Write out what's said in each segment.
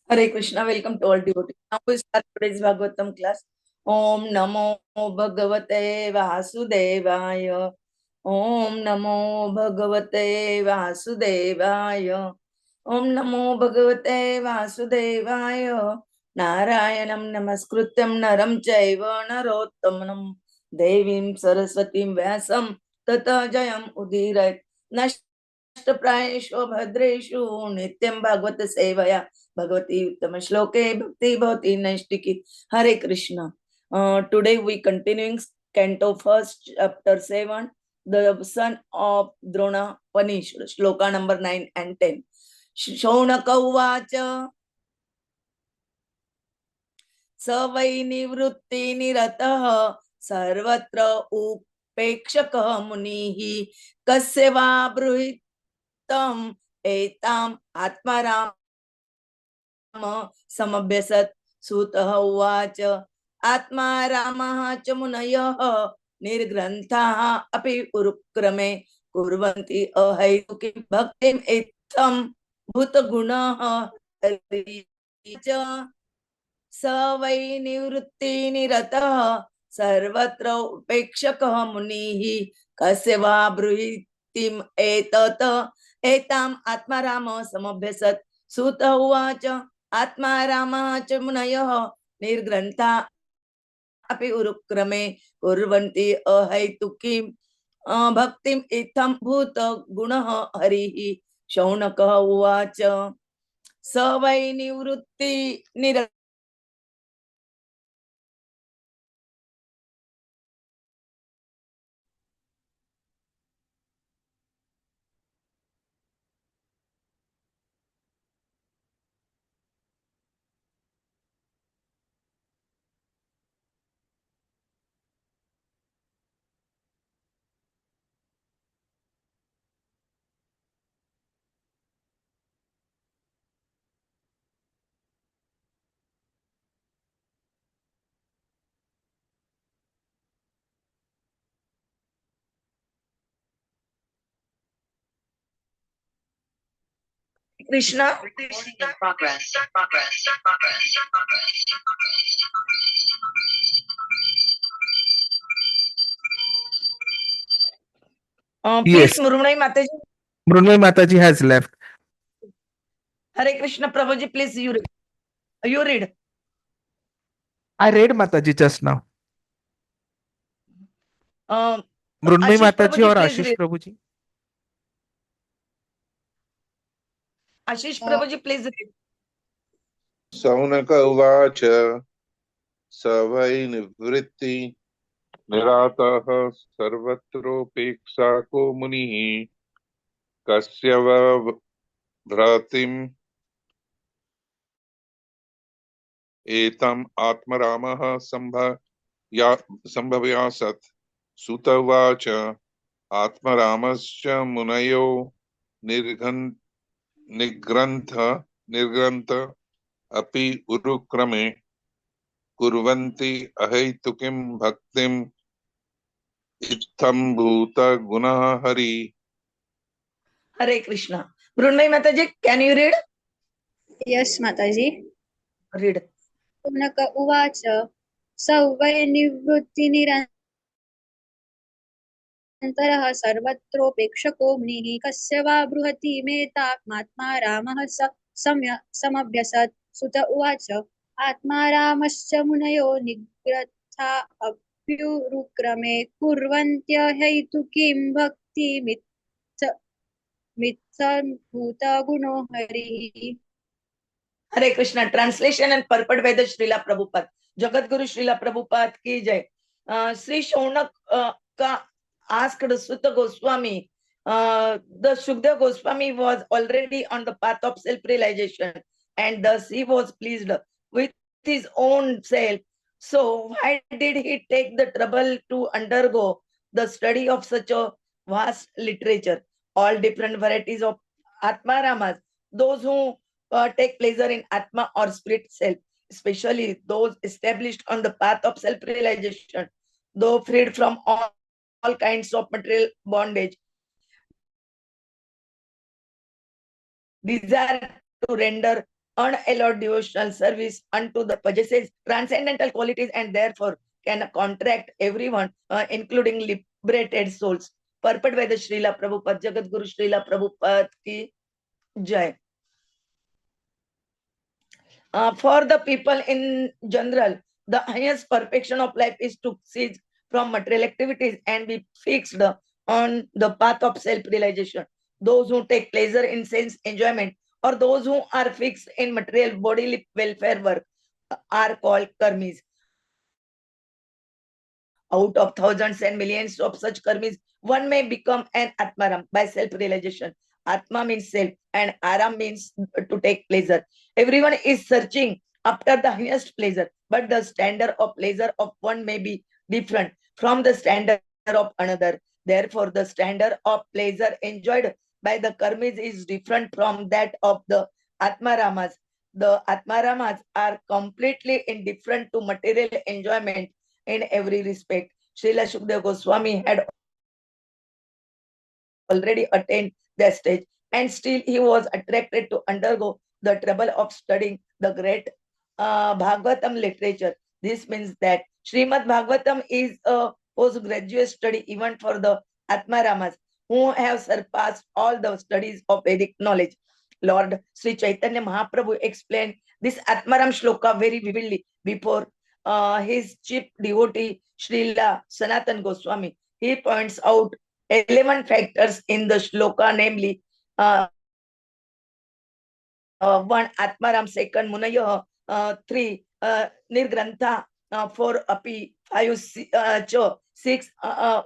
Hare Krishna, welcome to all devotees. Now we start today's Bhagavatam class. Om Namo Bhagavate Vasudevaya. Om Namo Bhagavate Vasudevaya. Om Namo Bhagavate Vasudevaya. Narayanam Namaskrutyam Naram Chaiva Narottamam Devim Saraswatim Vyasam Tata Jayam Udirayat Nashtaprayeshu Bhadreshu Nityam Bhagavata Sevaya Bhagavati Uttama Shloke Bhakti Bhavati Naistiki. Hare Krishna. Today we continuing Canto 1st, chapter 7, the son of Drona Panish, Shloka number 9 and 10. Shaunaka Uvacha Savai Nivrutti Nirataha Sarvatra Upekshaka Munihi Kasyava Bruhitam Etam ātmārāmas samabhyasat. Sūta Uvacha ātmārāmas च मुनयः निर्ग्रन्थाः अपि उरुक्रमे कुर्वन्ति अहैतुकीं भक्तिम् इत्थं भूतगुणः हरिः च स वै निवृत्तिनिरतः सर्वत्र उपेक्षकः मुनिः कस्य वा ब्रूहीतिम् एतत् एताम् ātmārāmas समभ्यसत्. Sūta Uvacha ātmārāmas च मुनयः निर्ग्रन्था अपि उरुक्रमे कुर्वन्ति अहैतुकीं भक्तिम् इत्थं भूतगुणः हरिः. शौनकः उवाच स वै निवृत्तिनिरतः Krishna. In progress. Please, Murunai Mataji. Mrunmay Mataji has left. Hare Krishna, Prabhuji, please you read. You read. I read Mataji just now. Mrunmay Ashish Mataji Prabhuji, or please Ashish read. Prabhuji? Ashish Prabhuji, please read. Saunaka Uvacha Savai Nivritti Nirataha Sarvatropekshako Munihi Kasyava Bhratim Etam ātmārāmas sambhavyasat. Sūta Uvacha ātmārāmas ca munayo nigrantha api urukrame kurvanti ahaitukam bhaktim ittham bhuta gunaha hari. Hare Krishna. Mrunmay Mataji, can you read? Yes, Mataji. Read. Saunaka Uvacha Savai Nivruttinirantarah Sarvatropekshako Munihi Kasya va bruhati ātmārāmas samabhyasat. Sūta Uvacha ātmārāmascha munayo nigratha apyurukrame kurvantyahaitukīm bhakti mittham bhuta guno harihi. Hare Krishna. Translation and purport by the Srila Prabhupada. Jagat Guru Srila Prabhupada ki jai. Śrī Śukadeva asked Sūta Gosvāmī. The Śukadeva Gosvāmī was already on the path of self-realization, and thus he was pleased with his own self. So why did he take the trouble to undergo the study of such a vast literature? All different varieties of ātmārāmas, those who take pleasure in ātmā or spirit self, especially those established on the path of self-realization, though freed from all kinds of material bondage, desire to render unalloyed devotional service unto the possesses transcendental qualities and therefore can contract everyone, including liberated souls. Purport by the Srila Prabhupada, Jagat Guru Srila Prabhupada ki Jai. For the people in general, the highest perfection of life is to cease from material activities and be fixed on the path of self-realization. Those who take pleasure in sense enjoyment or those who are fixed in material bodily welfare work are called karmīs. Out of thousands and millions of such karmīs, one may become an ātmārāmas by self-realization. Ātmā means self and āram means to take pleasure. Everyone is searching after the highest pleasure, but the standard of pleasure of one may be different from the standard of another. Therefore, the standard of pleasure enjoyed by the karmīs is different from that of the ātmārāmas. The ātmārāmas are completely indifferent to material enjoyment in every respect. Śrī Śukadeva Gosvāmī had already attained that stage, and still he was attracted to undergo the trouble of studying the great Bhagavatam literature. This means that Srimad Bhagavatam is a postgraduate study even for the ātmārāmas who have surpassed all the studies of Vedic knowledge. Lord Sri Chaitanya Mahaprabhu explained this ātmārāma shloka very vividly before his chief devotee Srila Sanatana Gosvāmī. He points out 11 factors in the shloka, namely 1 ātmārāmas, 2 munayah, 3 nirgrantha, 4 api, 5 6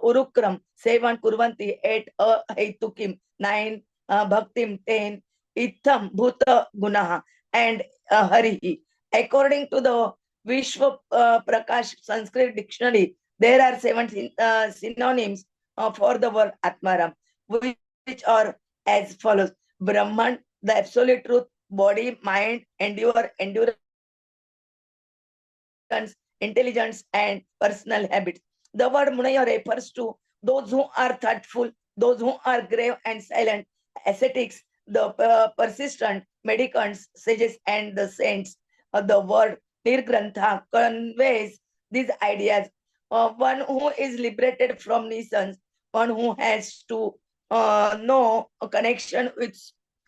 urukram, 7 kurvanti, 8 aheitukim, 9 bhaktim, 10 itham bhuta gunaha, and harihi. According to the Vishwa Prakash Sanskrit dictionary, there are 17 synonyms for the word ātmārāmas, which are as follows: Brahman, the absolute truth; body, mind, endurance, intelligence, and personal habits. The word munaya refers to those who are thoughtful, those who are grave and silent, ascetics, the persistent, mendicants, sages, and the saints. The word nirgrantha conveys these ideas. One who is liberated from nuisance, one who has to no connection with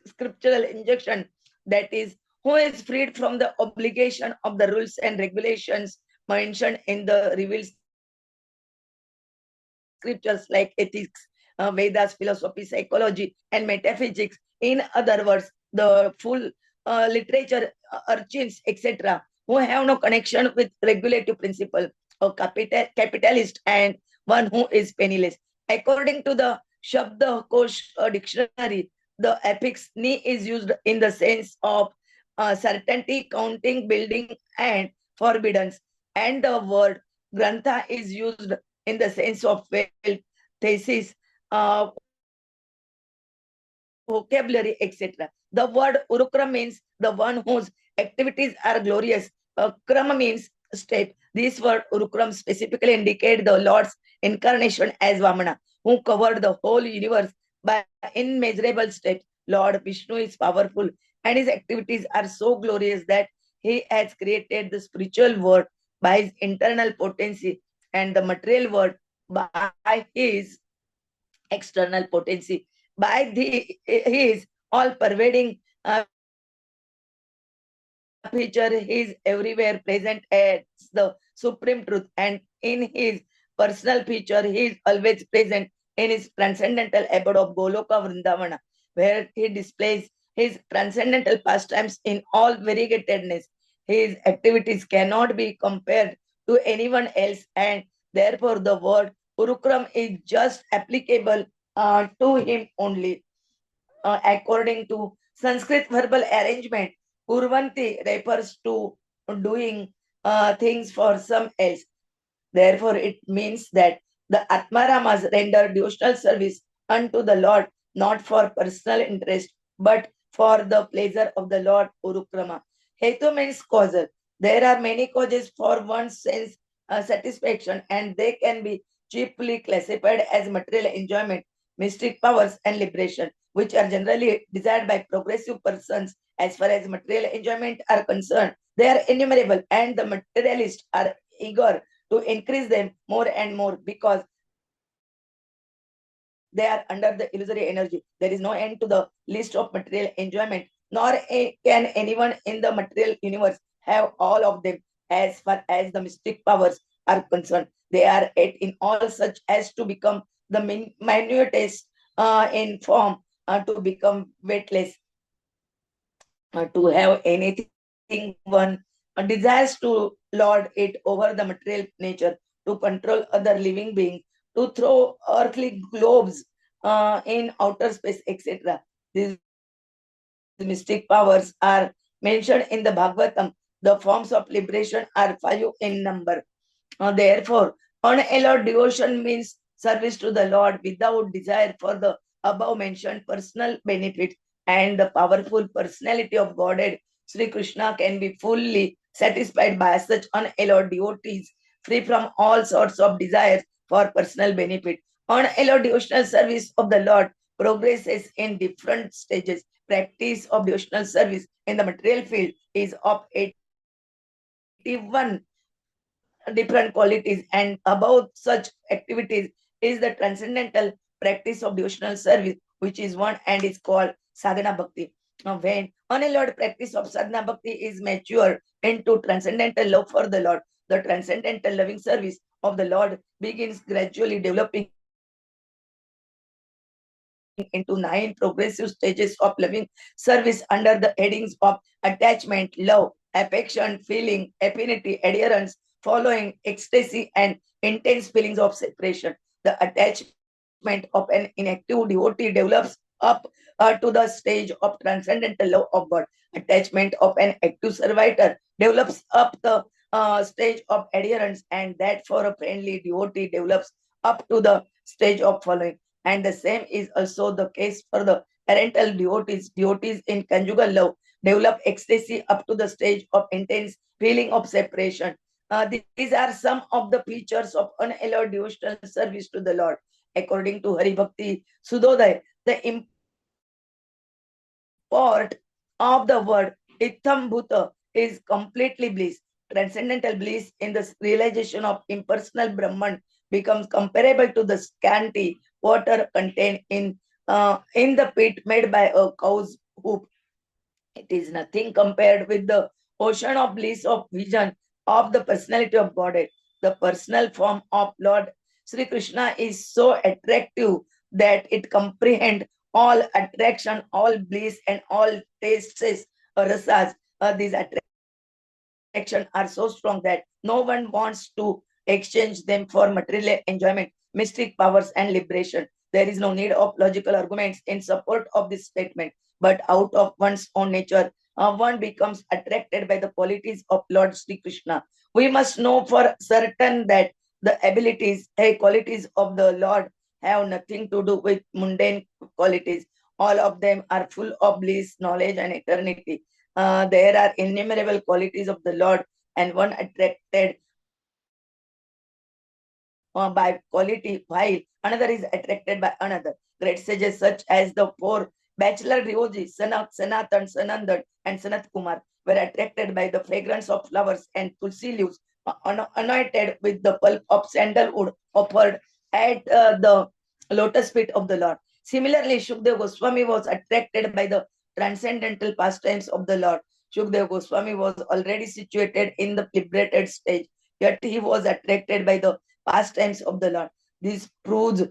scriptural injunction, that is, who is freed from the obligation of the rules and regulations mentioned in the revealed scriptures like ethics, Vedas, philosophy, psychology, and metaphysics. In other words, the full literature, urchins, etc., who have no connection with regulative principle, a capitalist, and one who is penniless. According to the Shabda Kosh dictionary, the affix ni is used in the sense of certainty, counting, building, and forbiddance, and the word grantha is used in the sense of wealth, thesis, vocabulary, etc. The word urukram means the one whose activities are glorious. Krama means step. This word urukram specifically indicate the Lord's incarnation as Vamana, who covered the whole universe by immeasurable steps. Lord Vishnu is powerful, and his activities are so glorious that he has created the spiritual world by his internal potency and the material world by his external potency. By his all-pervading feature, he is everywhere present as the supreme truth, and in his personal feature, he is always present in his transcendental abode of Goloka Vrindavana, where he displays his transcendental pastimes in all variegatedness. His activities cannot be compared to anyone else, and therefore the word urukram is just applicable to him only. According to Sanskrit verbal arrangement, kurvanti refers to doing things for some else. Therefore, it means that the ātmārāmas render devotional service unto the Lord, not for personal interest, but for the pleasure of the Lord. Urukrama. Hetu means causal. There are many causes for one's sense satisfaction, and they can be cheaply classified as material enjoyment, mystic powers, and liberation, which are generally desired by progressive persons As far as material enjoyment are concerned, they are innumerable, and the materialists are eager to increase them more and more because they are under the illusory energy. There is no end to the list of material enjoyment, nor can anyone in the material universe have all of them. As far as the mystic powers are concerned, they are yet in all such as to become the minutest in form, to become weightless, to have anything one desires to lord it over the material nature, to control other living beings, to throw earthly globes in outer space, etc. These mystic powers are mentioned in the Bhagavatam. The forms of liberation are 5 in number. Therefore, unalloyed devotion means service to the Lord without desire for the above mentioned personal benefit, and the powerful personality of Godhead, Śrī Kṛṣṇa, can be fully satisfied by such unalloyed devotees, free from all sorts of desires for personal benefit. Unalloyed devotional service of the Lord progresses in different stages. Practice of devotional service in the material field is of 81 different qualities, and above such activities is the transcendental practice of devotional service, which is one and is called sadhana bhakti. Now, when unalloyed practice of sadhana bhakti is mature into transcendental love for the Lord, the transcendental loving service of the Lord begins gradually developing into 9 progressive stages of loving service under the headings of attachment, love, affection, feeling, affinity, adherence, following, ecstasy, and intense feelings of separation. The attachment of an inactive devotee develops up to the stage of transcendental love of God. Attachment of an active servitor develops up the stage of adherence, and that for a friendly devotee develops up to the stage of following. And the same is also the case for the parental devotees. Devotees in conjugal love develop ecstasy up to the stage of intense feeling of separation. These are some of the features of unalloyed devotional service to the Lord. According to Hari Bhakti Sudodaya, the import of the word Itham Bhuta is completely bliss. Transcendental bliss in the realization of impersonal Brahman becomes comparable to the scanty water contained in the pit made by a cow's hoof. It is nothing compared with the ocean of bliss of vision of the personality of Godhead. The personal form of Lord Śrī Kṛṣṇa is so attractive that it comprehends all attraction, all bliss, and all tastes, rasas. These attractions are so strong that no one wants to exchange them for material enjoyment, mystic powers, and liberation. There is no need of logical arguments in support of this statement, but out of one's own nature, one becomes attracted by the qualities of Lord Śrī Kṛṣṇa. We must know for certain that the abilities, qualities of the Lord have nothing to do with mundane qualities. All of them are full of bliss, knowledge, and eternity. There are innumerable qualities of the Lord, and one attracted by quality, while another is attracted by another. Great sages such as the 4 bachelor devotees, Sanak, Sanatan, Sanandan, and Sanat Kumar, were attracted by the fragrance of flowers and tulsi leaves anointed with the pulp of sandalwood offered at the lotus feet of the Lord. Similarly, Śukadeva Gosvāmī was attracted by the transcendental pastimes of the Lord. Śukadeva Gosvāmī was already situated in the liberated stage, yet he was attracted by the pastimes of the Lord. This proves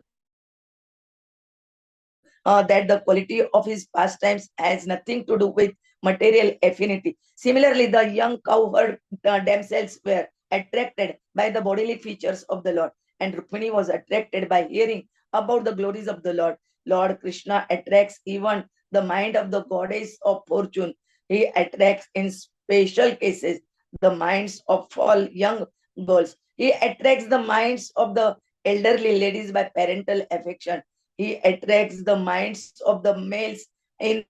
that the quality of his pastimes has nothing to do with material affinity. Similarly, the young cowherd damsels were attracted by the bodily features of the Lord, and Rukmini was attracted by hearing about the glories of the Lord. Lord Kṛṣṇa attracts even the mind of the goddess of fortune. He attracts in special cases the minds of all young girls. He attracts the minds of the elderly ladies by parental affection. He attracts the minds of the males in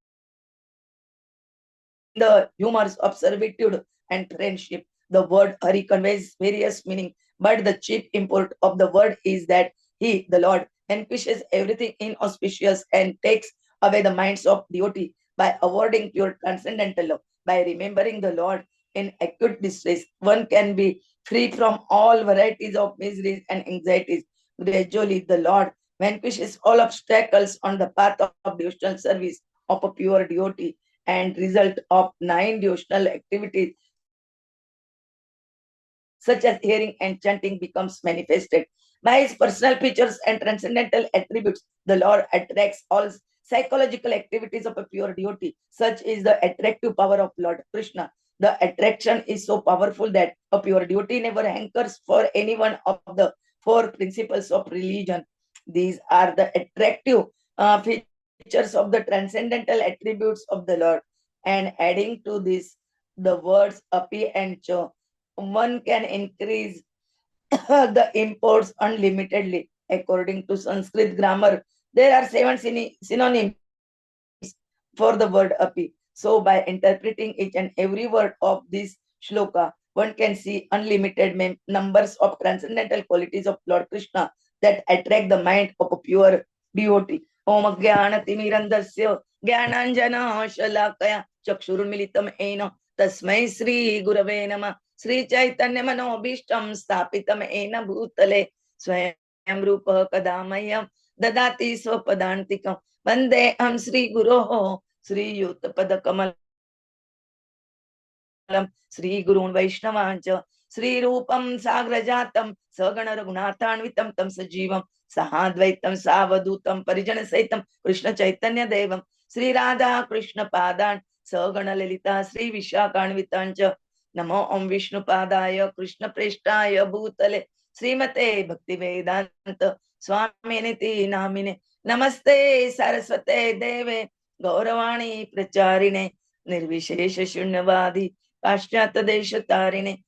the humors of servitude and friendship. The word Hari conveys various meanings, but the chief import of the word is that he, the Lord, vanquishes everything inauspicious and takes away the minds of devotee. by awarding pure transcendental love. By remembering the Lord in acute distress, one can be free from all varieties of miseries and anxieties. Gradually, the Lord vanquishes all obstacles on the path of devotional service of a pure devotee, and result of 9 devotional activities such as hearing and chanting becomes manifested. By his personal features and transcendental attributes, the Lord attracts all psychological activities of a pure devotee. Such is the attractive power of Lord Kṛṣṇa. The attraction is so powerful that a pure devotee never hankers for any one of the 4 principles of religion. These are the attractive features of the transcendental attributes of the Lord. And adding to this, the words api and cha, one can increase the imports unlimitedly. According to Sanskrit grammar, there are 7 synonyms for the word api. So by interpreting each and every word of this shloka, one can see unlimited numbers of transcendental qualities of Lord Kṛṣṇa that attract the mind of a pure devotee. Om Jnanatimirandasya Jnananjana Shalakaya Chakshurunmilitam Ena Tasmai Sri Gurave Namah Sri Chaitanya Manobishtam Stapitam Ena Bhutale Swayam Rupa Kadamayam Dadati Swapadantikam Vande Am Sri Guroho Sri Yuta Padakamalam Sri Gurun Vaishnavancha Sri Rupam Sagrajatam Sagana Raghunathanvitam Tam Sajivam Sahadvaitam Savadutam Parijana Saitam Krishna Chaitanya Devam Sri Radha Krishna Padan Sagana Lalita Sri Vishakhanvitancha Namo Om Vishnu Padaya Krishna Preshtaya Bhutale Srimate Bhakti Vedanta Swaminiti Namine Namaste Saraswate Deve Gauravani Pracharine Nirvishesha Shunyavadi Pashyata Desha Tarine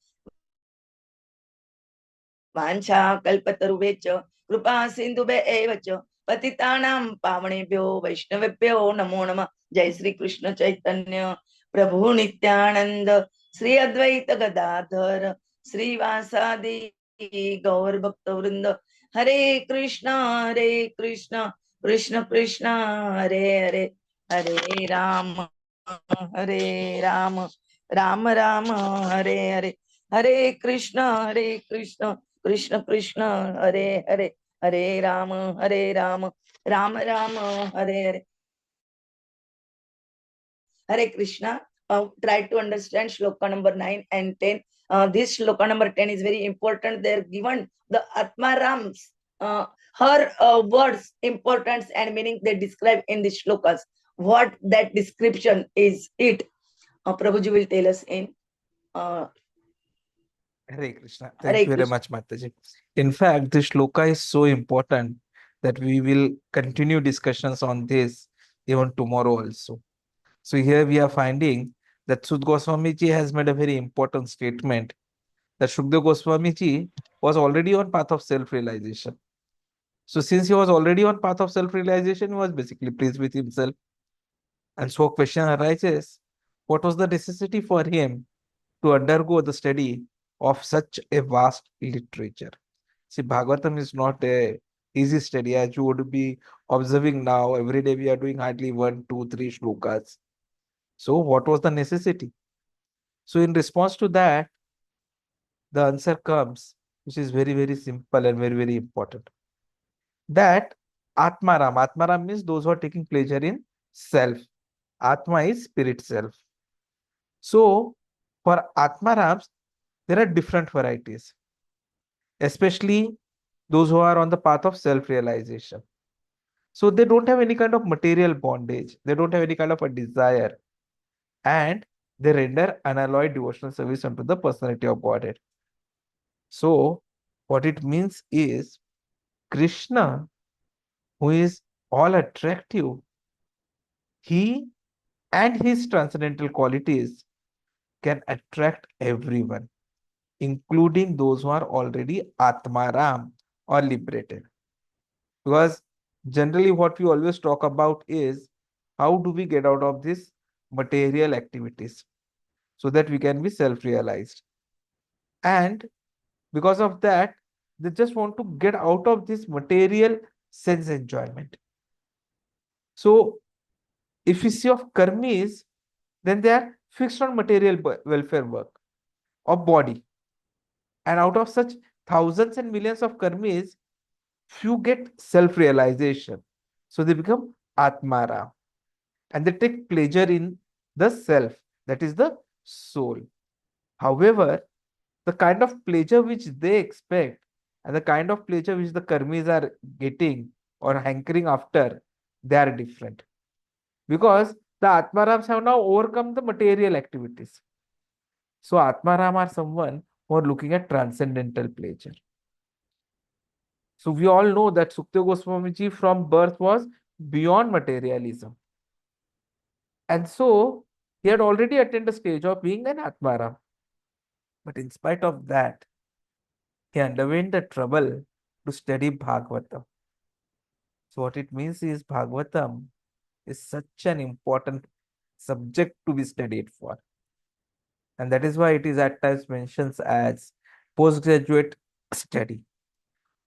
Vancha Kalpataruvecha Krupa Sindhube Evacha Patitanam Pavanebhyo Vaishnavebhyo Namo Nama Jai Sri Krishna Chaitanya Prabhu Nityananda Sri Advaita Gadadhar Sri Vasadi Gaur Bhakta Vrinda Hare Krishna Krishna Krishna Hare Hare Hare Rama Hare Rama Rama Rama Hare Hare Hare Krishna Krishna Krishna Hare Hare Hare Rama Rama Rama Hare Hare. Hare Krishna. Try to understand shloka number 9 and 10. This shloka number 10 is very important. They're given the ātmārāmas, her words, importance and meaning they describe in the shlokas. What that description is it? Prabhuji will tell us in Hare Krishna. Hare Thank you very Krishna. much, Mataji. In fact, this shloka is so important that we will continue discussions on this even tomorrow also. So here we are finding that Sūta Gosvāmī ji has made a very important statement that Śukadeva Gosvāmī ji was already on path of self-realization. So since he was already on path of self-realization, he was basically pleased with himself. And so a question arises, what was the necessity for him to undergo the study of such a vast literature? See, Bhagavatam is not a easy study as you would be observing now. Every day we are doing hardly 1, 2, 3 shlokas. So what was the necessity? So in response to that, the answer comes, which is very, very simple and very, very important. That ātmārāmas means those who are taking pleasure in self. Ātmā is spirit self. So for ātmārāmas, there are different varieties, especially those who are on the path of self-realization. So they don't have any kind of material bondage. They don't have any kind of a desire. And they render unalloyed devotional service unto the personality of Godhead. So what it means is Kṛṣṇa, who is all attractive, he and his transcendental qualities can attract everyone, including those who are already ātmārāmas or liberated. Because generally what we always talk about is how do we get out of this material activities so that we can be self-realized. And because of that, they just want to get out of this material sense enjoyment. So if you see of karmīs, then they are fixed on material welfare work of body. And out of such thousands and millions of karmīs, few get self-realization. So they become ātmārāmas. And they take pleasure in the self, that is the soul. However, the kind of pleasure which they expect and the kind of pleasure which the karmīs are getting or hankering after, they are different. Because the ātmārāmas have now overcome the material activities. So ātmārāmas are someone who are looking at transcendental pleasure. So we all know that Sūta Gosvāmī from birth was beyond materialism. And so he had already attained the stage of being an ātmārāma. But in spite of that, he underwent the trouble to study Bhagavatam. So what it means is Bhagavatam is such an important subject to be studied for. And that is why it is at times mentioned as postgraduate study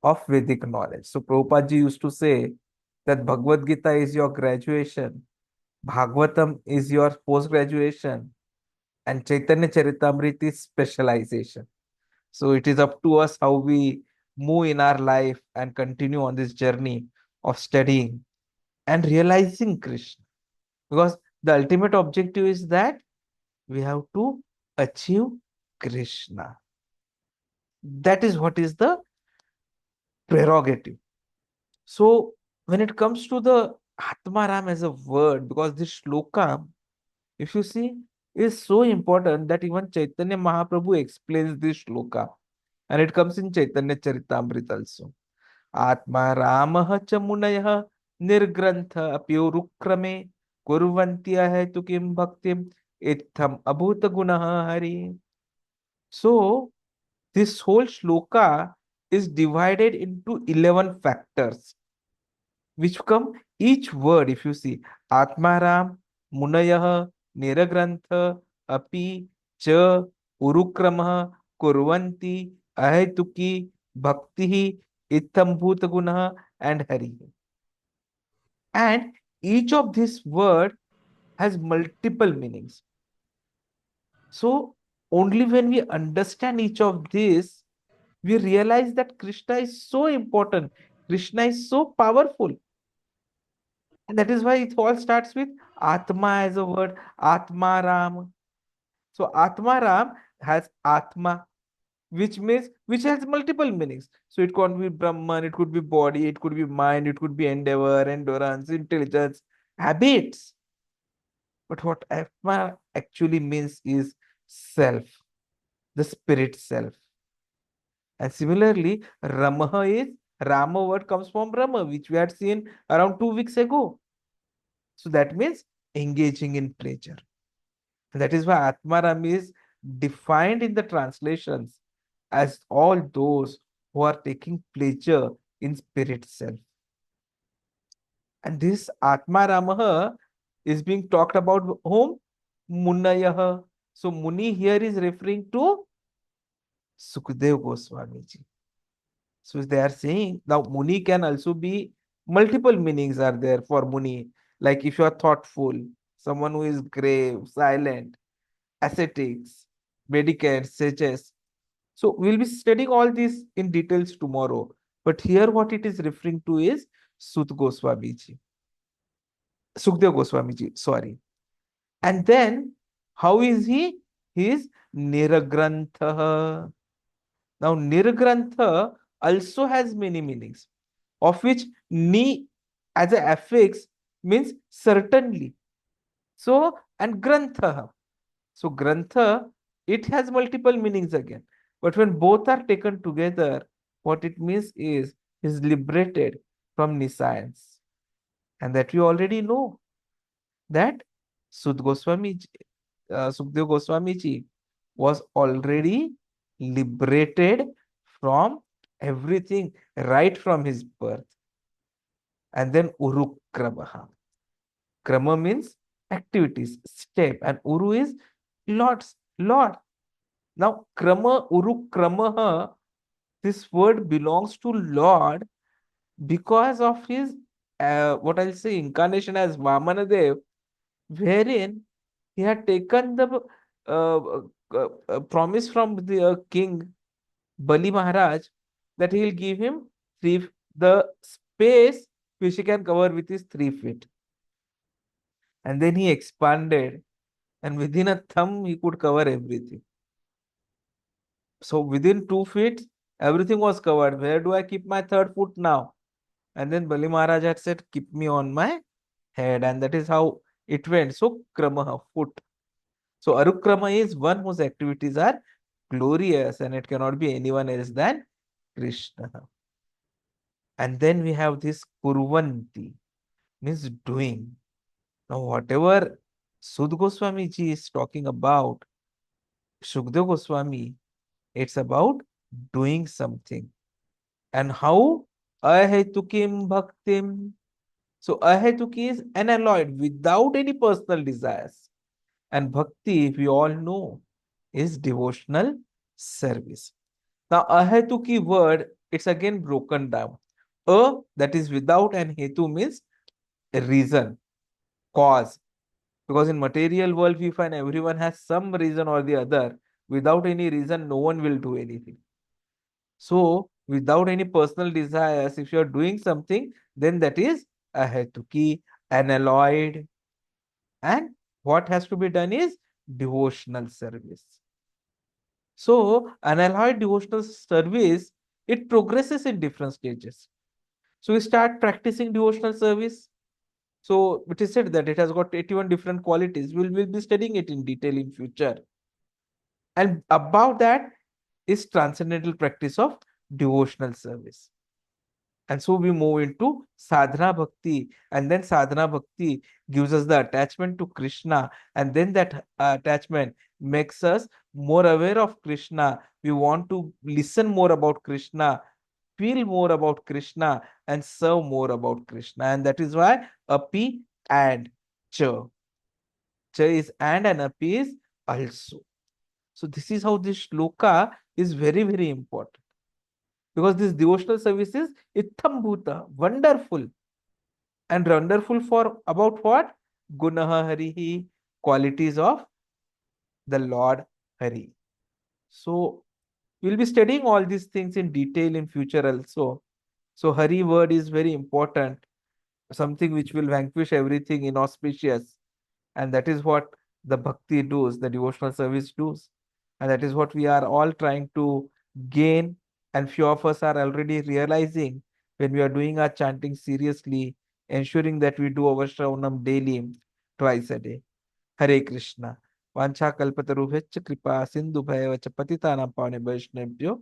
of Vedic knowledge. So Prabhupada ji used to say that Bhagavad Gita is your graduation, Bhagavatam is your post-graduation, and Chaitanya Charitamrita is specialization. So it is up to us how we move in our life and continue on this journey of studying and realizing Kṛṣṇa. Because the ultimate objective is that we have to achieve Kṛṣṇa. That is what is the prerogative. So when it comes to the ātmārāmas as a word, because this shloka, if you see, is so important that even Chaitanya Mahaprabhu explains this shloka. And it comes in Chaitanya Charitamrita also. ātmārāmas ca munayah nirgrantha apyorukrame kurvantiya hetu kim bhaktim itham abhuta gunaha hari. So this whole shloka is divided into 11 factors, which come each word, if you see, ātmārāmas, munayah, niragrantha, api, cha, urukramah, kurvanti, ahetuki, bhaktihi, itham bhuta gunaha, and hari. And each of these words has multiple meanings. So only when we understand each of these, we realize that Kṛṣṇa is so important. Kṛṣṇa is so powerful. And that is why it all starts with ātmā as a word, ātmārāmas. So ātmārāmas has ātmā, which has multiple meanings. So it could be Brahman, it could be body, it could be mind, it could be endeavor, endurance, intelligence, habits. But what ātmā actually means is self, the spirit self. And similarly, Rama word comes from Rama, which we had seen around 2 weeks ago. So that means engaging in pleasure. And that is why ātmārāmas is defined in the translations as all those who are taking pleasure in spirit self. And this ātmārāmas is being talked about whom? Munayah. So Muni here is referring to Śukadeva Gosvāmī. So they are saying, now Muni can also be, multiple meanings are there for Muni. Like if you are thoughtful, someone who is grave, silent, ascetics, mendicants, sages. So we'll be studying all this in details tomorrow. But here what it is referring to is Sūta Gosvāmī. Śukadeva Gosvāmī, sorry. And then, how is he? He is Niragrantha. Now, Niragrantha also has many meanings, of which Ni as an affix means certainly. So, and Grantha. So, Grantha, it has multiple meanings again. But when both are taken together, what it means is liberated from nescience. And that we already know that Sūta Gosvāmī was already liberated from everything right from his birth. And then Urukramaha. Krama means activities, step, and Uru is Lord. Now, Krama, Urukramaha, this word belongs to Lord because of his, what I'll say, incarnation as Vamanadev. wherein he had taken the promise from the king Bali Maharaj that he will give him the space which he can cover with his 3 feet. And then he expanded, and within a thumb he could cover everything. So within 2 feet, everything was covered. Where do I keep my 3rd foot now? And then Bali Maharaj had said, keep me on my head. And that is how it went. So kramaha, foot. So arukrama is one whose activities are glorious, and it cannot be anyone else than Kṛṣṇa. And then we have this kurvanti, means doing. Now whatever Sūta Gosvāmī ji is talking about, Śukadeva Gosvāmī, it's about doing something. And how? Ahetukim bhaktim. So ahetuki is unalloyed, without any personal desires. And bhakti, we all know, is devotional service. Now ahetuki word, it's again broken down. That is without, and hetu means a reason, cause. Because in material world, we find everyone has some reason or the other. Without any reason, no one will do anything. So, without any personal desires, if you are doing something, then that is ahetuki, unalloyed. And what has to be done is devotional service. So, unalloyed devotional service, it progresses in different stages. So, we start practicing devotional service. So, it is said that it has got 81 different qualities. We'll be studying it in detail in future. And above that is transcendental practice of devotional service. And so we move into sadhana bhakti, and then sadhana bhakti gives us the attachment to Kṛṣṇa, and then that attachment makes us more aware of Kṛṣṇa. We want to listen more about Kṛṣṇa, feel more about Kṛṣṇa, and serve more about Kṛṣṇa. And that is why api and cha. Cha is and api is also. So this is how this shloka is very, very important. Because this devotional service is itham bhuta, wonderful. And wonderful for about what? Gunaha Harihi, qualities of the Lord Hari. So we'll be studying all these things in detail in future also. So Hari word is very important, something which will vanquish everything inauspicious. And that is what the bhakti does, the devotional service does. And that is what we are all trying to gain. And few of us are already realizing when we are doing our chanting seriously, ensuring that we do our Shravanam daily, twice a day. Hare Krishna. Vancha kalpatarubhyacha kripa sindhu bhayavacha patitanam pavane vaishnavyo